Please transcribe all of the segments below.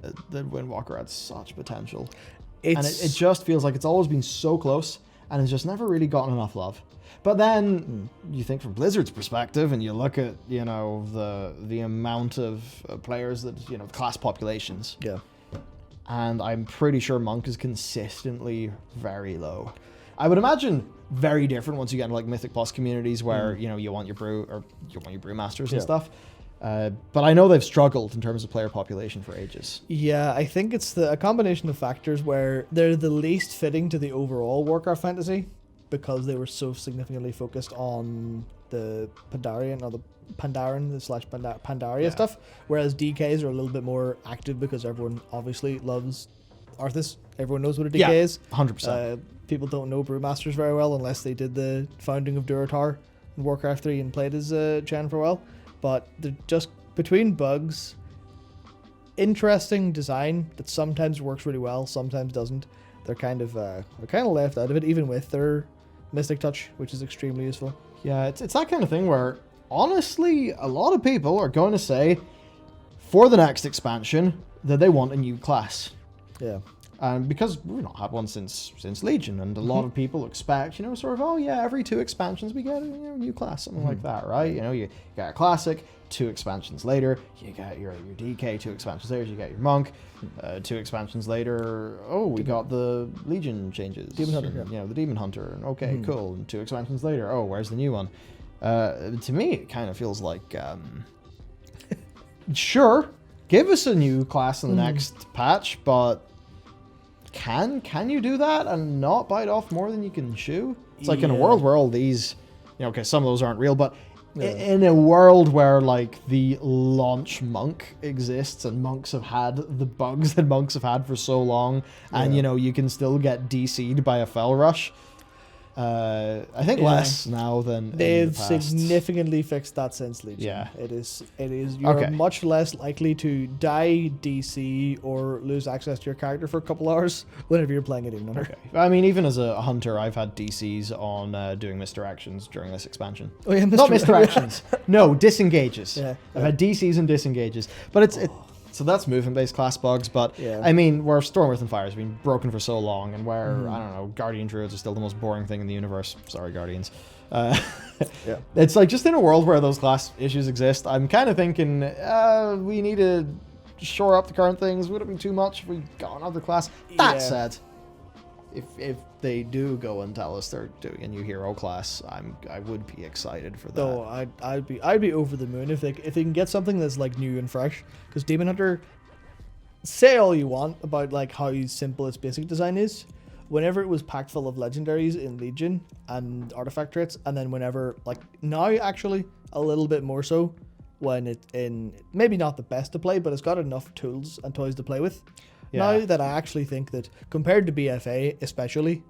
that Windwalker had such potential. It's, And it just feels like it's always been so close and it's just never really gotten enough love. But then you think from Blizzard's perspective and you look at, you know, the amount of players that, you know, class populations. Yeah. And I'm pretty sure Monk is consistently very low. I would imagine very different once you get into like Mythic Plus communities where, you know, you want your brewmasters and stuff. But I know they've struggled in terms of player population for ages. Yeah, I think it's a combination of factors where they're the least fitting to the overall Warcraft fantasy because they were so significantly focused on the Pandarian or the Pandaren slash Pandaria stuff, whereas DKs are a little bit more active because everyone obviously loves Arthas. Everyone knows what a DK is. 100%. People don't know Brewmasters very well unless they did the founding of Durotar in Warcraft 3 and played as Chen for a while. But they're just between bugs, interesting design that sometimes works really well, sometimes doesn't. They're kind of left out of it, even with their Mystic Touch, which is extremely useful. Yeah, it's that kind of thing where, honestly, a lot of people are going to say, for the next expansion, that they want a new class. Yeah. Because we've not had one since Legion, and a lot of people expect, you know, sort of, oh yeah, every 2 expansions we get a new class, something like that, right? You know, you got a Classic, 2 expansions later, you get your DK, 2 expansions later, you get your Monk, 2 expansions later, oh, we got the Legion changes. Demon Hunter, and, you know, the Demon Hunter, okay, cool, and 2 expansions later, oh, where's the new one? To me, it kind of feels like, sure, give us a new class in the next patch, but can you do that and not bite off more than you can chew? It's like in a world where all these, you know, okay, some of those aren't real, but in a world where like the launch monk exists and monks have had the bugs that monks have had for so long, and you know, you can still get DC'd by a fell rush. I think less now than they've in the past. Significantly fixed that since Legion. Yeah. It is you're much less likely to die DC or lose access to your character for a couple hours whenever you're playing a Demon Hunter. Okay. I mean, even as a hunter, I've had DCs on doing misdirections during this expansion. Oh yeah, not misdirections. No, disengages. Yeah. I've had DCs and disengages, but it's so that's movement-based class bugs, but I mean, where Storm, Earth, and Fire has been broken for so long, and where, I don't know, Guardian Druids are still the most boring thing in the universe. Sorry, Guardians. It's like, just in a world where those class issues exist, I'm kind of thinking, we need to shore up the current things. Would it be too much if we got another class? That said, if they do go and tell us they're doing a new hero class, I would be excited for that. No, I'd be over the moon if they can get something that's like new and fresh. Because Demon Hunter, say all you want about like how simple its basic design is. Whenever it was packed full of legendaries in Legion and artifact traits, and then whenever like now actually a little bit more so when it's in maybe not the best to play, but it's got enough tools and toys to play with. Now that I actually think that compared to BFA especially,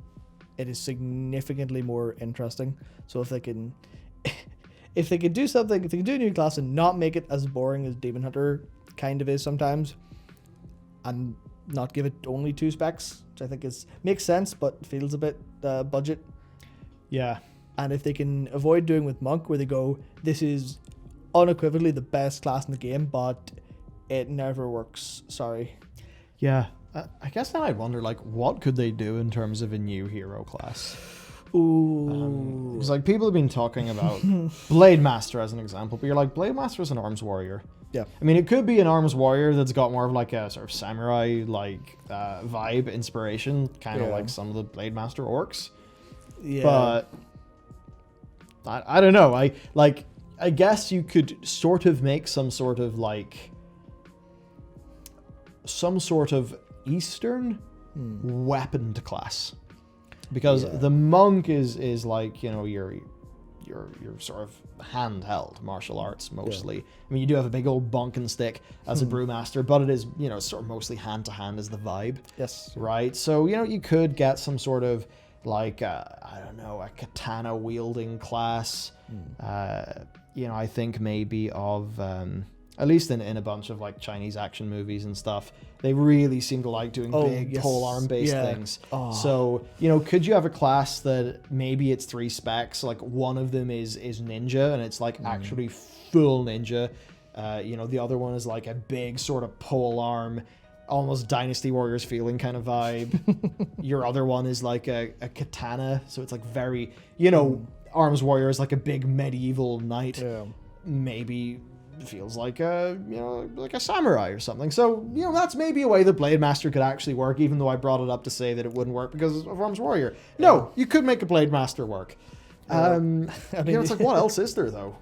it is significantly more interesting. So if they can do something, if they can do a new class and not make it as boring as Demon Hunter kind of is sometimes, and not give it only 2 specs, which I think makes sense but feels a bit budget. Yeah. And if they can avoid doing with Monk where they go, this is unequivocally the best class in the game, but it never works. Sorry. Yeah, I guess now I wonder, like, what could they do in terms of a new hero class? Ooh. Because, like, people have been talking about Blade Master as an example, but you're like, Blade Master is an arms warrior. Yeah. I mean, it could be an arms warrior that's got more of, like, a sort of samurai, like, vibe, inspiration, kind of like some of the Blade Master orcs. Yeah. But I don't know. I guess you could sort of make some sort of, like, some sort of Eastern weaponed class, because the monk is like, you know, your sort of handheld martial arts mostly. I mean, you do have a big old bonk and stick as a brewmaster, but it is, you know, sort of mostly hand to hand is the vibe. Yes. Right. So, you know, you could get some sort of like I don't know, a katana wielding class. You know, I think maybe of at least in a bunch of like Chinese action movies and stuff, they really seem to like doing big pole arm based things. So, you know, could you have a class that maybe it's 3 specs, like one of them is ninja and it's like actually full ninja. You know, the other one is like a big sort of pole arm almost Dynasty Warriors feeling kind of vibe. Your other one is like a katana, so it's like very, Arms Warrior is like a big medieval knight. Yeah. Maybe feels like like a samurai or something. So, that's maybe a way the Blade Master could actually work, even though I brought it up to say that it wouldn't work because of Arms Warrior. No, you could make a Blade Master work. It's like, what else is there, though?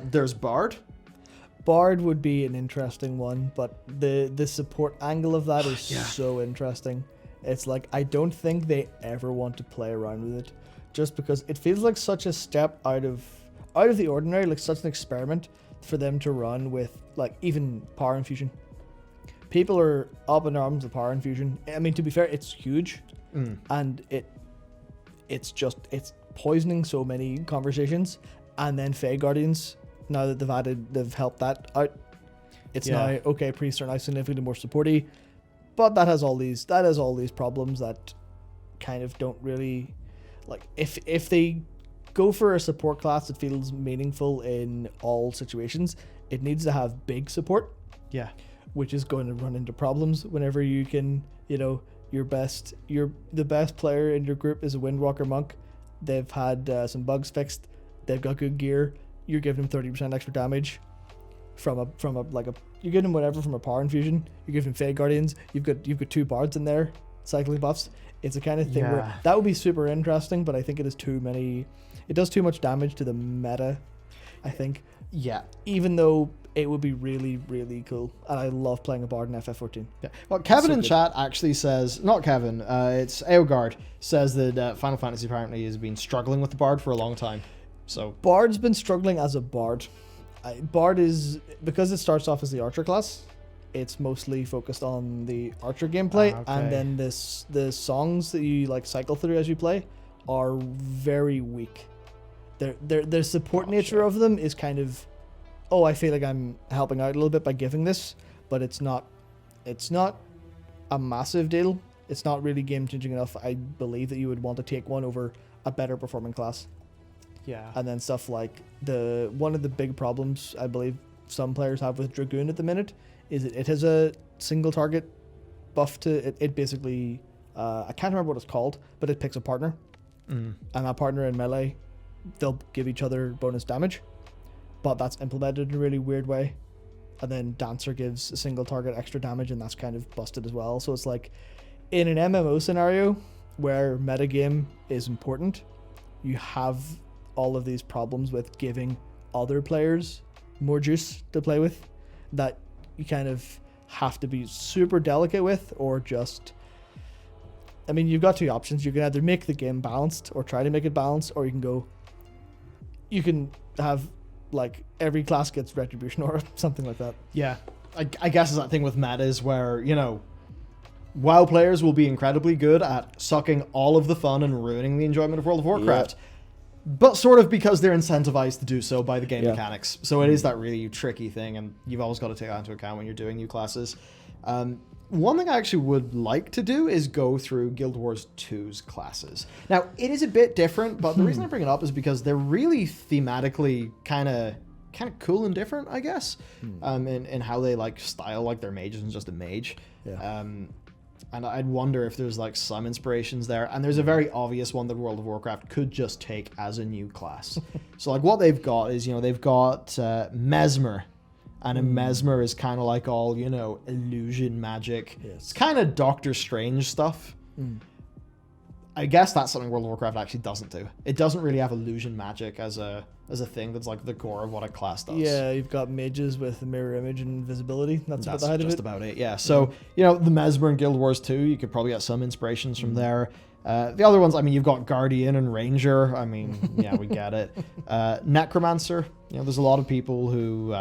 There's Bard. Bard would be an interesting one, but the support angle of that is so interesting. It's like, I don't think they ever want to play around with it, just because it feels like such a step out of the ordinary, like such an experiment for them to run with, like, even power infusion. People are up in arms with power infusion. I mean, to be fair, it's huge, and it's poisoning so many conversations. And then Fey Guardians, now that they've helped that out, it's now, okay, priests are now significantly more supporty, but that has all these problems that kind of don't really, like, if they go for a support class that feels meaningful in all situations, it needs to have big support. Yeah. Which is going to run into problems whenever you can, the best player in your group is a Windwalker monk. They've had some bugs fixed. They've got good gear. You're giving them 30% extra damage from a you're giving them whatever from a power infusion. You're giving them Fey Guardians. You've got 2 bards in there cycling buffs. It's a kind of thing where that would be super interesting, but I think it is too many. It does too much damage to the meta, I think. Yeah. Even though it would be really, really cool, and I love playing a bard in FF14. Yeah. Well, Kevin in chat actually says, not Kevin, it's Eogard, says that Final Fantasy apparently has been struggling with the bard for a long time. So Bard's been struggling as a bard. Bard is, because it starts off as the archer class, it's mostly focused on the archer gameplay, and then the songs that you like cycle through as you play are very weak. Their support nature of them is kind of, I feel like I'm helping out a little bit by giving this, but it's not a massive deal. It's not really game changing enough. I believe that you would want to take one over a better performing class. Yeah. And then stuff like one of the big problems I believe some players have with Dragoon at the minute is it has a single target buff to it. It basically, I can't remember what it's called, but it picks a partner. And that partner in melee, they'll give each other bonus damage, but that's implemented in a really weird way. And then Dancer gives a single target extra damage, and that's kind of busted as well. So it's like, in an MMO scenario where metagame is important, you have all of these problems with giving other players more juice to play with that you kind of have to be super delicate with, or just, I mean, you've got 2 options. You can either make the game balanced or try to make it balanced, or you can have like every class gets retribution or something like that. Yeah. I guess it's that thing with metas where, WoW players will be incredibly good at sucking all of the fun and ruining the enjoyment of World of Warcraft. But sort of because they're incentivized to do so by the game mechanics. So it is that really tricky thing, and you've always got to take that into account when you're doing new classes. One thing I actually would like to do is go through Guild Wars 2's classes. Now, it is a bit different, but the reason I bring it up is because they're really thematically kind of cool and different, I guess, in how they like style like their mages and just a mage. Yeah. And I'd wonder if there's like some inspirations there. And there's a very obvious one that World of Warcraft could just take as a new class. So like what they've got is, they've got Mesmer. And a Mesmer is kind of like all, illusion magic. Yes. It's kind of Doctor Strange stuff. I guess that's something World of Warcraft actually doesn't do. It doesn't really have illusion magic as a thing that's like the core of what a class does. Yeah, you've got mages with mirror image and invisibility. That's about the height of it. That's just about it, yeah. So, the Mesmer in Guild Wars 2, you could probably get some inspirations from there. The other ones, I mean, you've got Guardian and Ranger. I mean, yeah, we get it. Necromancer, there's a lot of people who...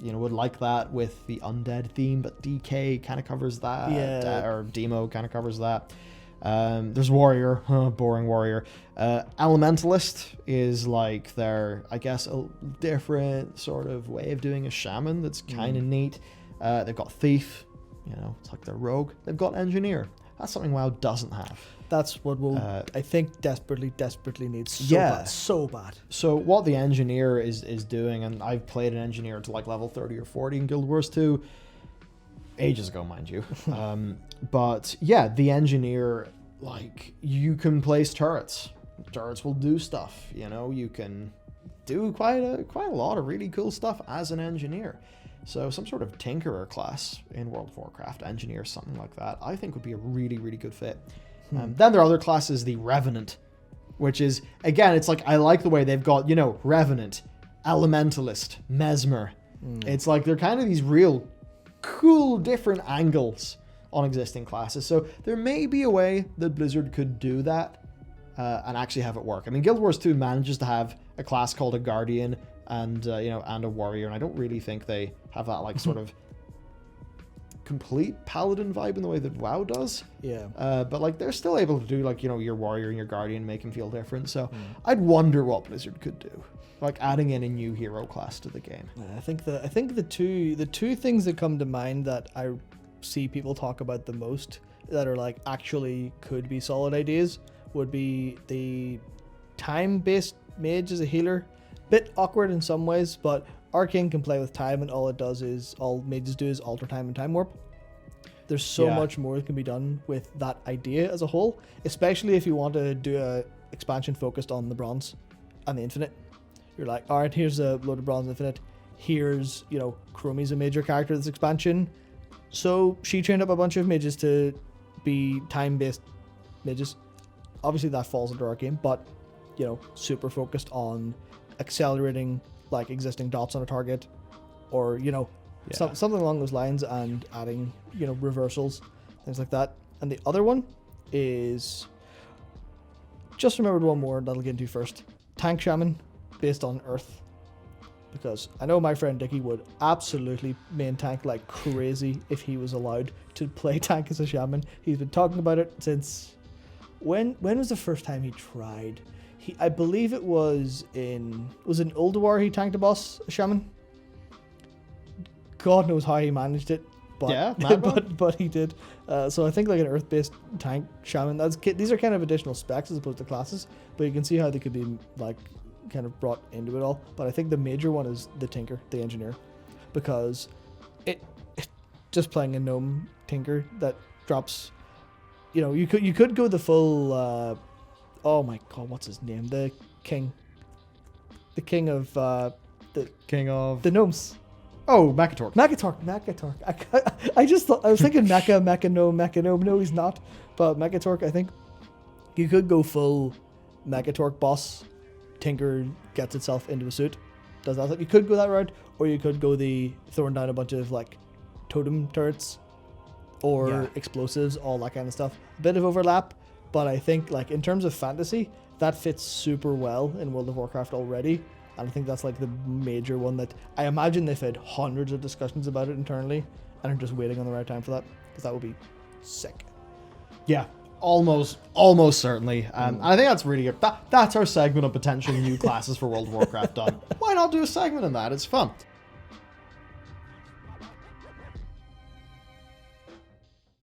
would like that with the undead theme, but DK kind of covers that. Yeah. Or Demo kind of covers that. There's Warrior, boring Warrior. Elementalist is like their, I guess, a different sort of way of doing a shaman that's kind of neat. They've got Thief, it's like their Rogue. They've got Engineer. That's something WoW doesn't have. That's what we'll, I think, desperately needs so bad. So what the Engineer is doing, and I've played an Engineer to like level 30 or 40 in Guild Wars 2, ages ago, mind you. But yeah, the engineer, like, you can place turrets. Turrets will do stuff, you know, you can do quite a lot of really cool stuff as an engineer. So some sort of tinkerer class in World of Warcraft, engineer, something like that, I think would be a really, really good fit. Then there are other classes, the Revenant, which is, again, it's like, I like the way they've got, you know, Revenant, Elementalist, Mesmer. It's like they're kind of these real cool different angles on existing classes. So there may be a way that Blizzard could do that and actually have it work. I mean, Guild Wars 2 manages to have a class called a Guardian and you know, and a Warrior, and I don't really think they have that like sort of complete Paladin vibe in the way that WoW does. Yeah. But like they're still able to do like, you know, your Warrior and your Guardian, make them feel different. So I'd wonder what Blizzard could do, like adding in a new hero class to the game. I think the two things that come to mind that I see people talk about the most that are like actually could be solid ideas would be the time-based mage as a healer. Bit awkward in some ways, but Arcane can play with time, and all mages do is alter time and time warp. There's so much more that can be done with that idea as a whole, especially if you want to do a expansion focused on the bronze and the infinite. You're like, all right, here's a load of bronze infinite. Here's, you know, Chromie's a major character of this expansion. So she trained up a bunch of mages to be time-based mages. Obviously that falls under Arcane, but, you know, super focused on accelerating like existing dots on a target, or, you know, something along those lines, and adding, you know, reversals, things like that. And the other one is, just remembered one more that'll get into first. Tank Shaman based on Earth. Because I know my friend Dickie would absolutely main tank like crazy if he was allowed to play tank as a shaman. He's been talking about it since... When was the first time he tried? I believe it was in Ulduar he tanked a boss, a shaman. God knows how he managed it, but yeah, but he did. So I think like an earth-based tank shaman. These are kind of additional specs as opposed to classes, but you can see how they could be like kind of brought into it all. But I think the major one is the tinker, the engineer, because it just playing a gnome tinker that drops. You know, you could go the full. Oh my God, what's his name? The king of the gnomes. Oh, Makatork. I just thought, I was thinking Mecha gnome. No, he's not. But Makatork, I think you could go full Makatork boss. Tinker gets itself into a suit. Does that? You could go that route, or you could go the throwing down a bunch of like totem turrets or explosives, all that kind of stuff. A bit of overlap, but I think like in terms of fantasy, that fits super well in World of Warcraft already. And I think that's like the major one that I imagine they've had hundreds of discussions about it internally and are just waiting on the right time for that, because that would be sick. Yeah, almost certainly. And I think that's really good. That's our segment of potential new classes for World of Warcraft done. Why not do a segment on that? It's fun.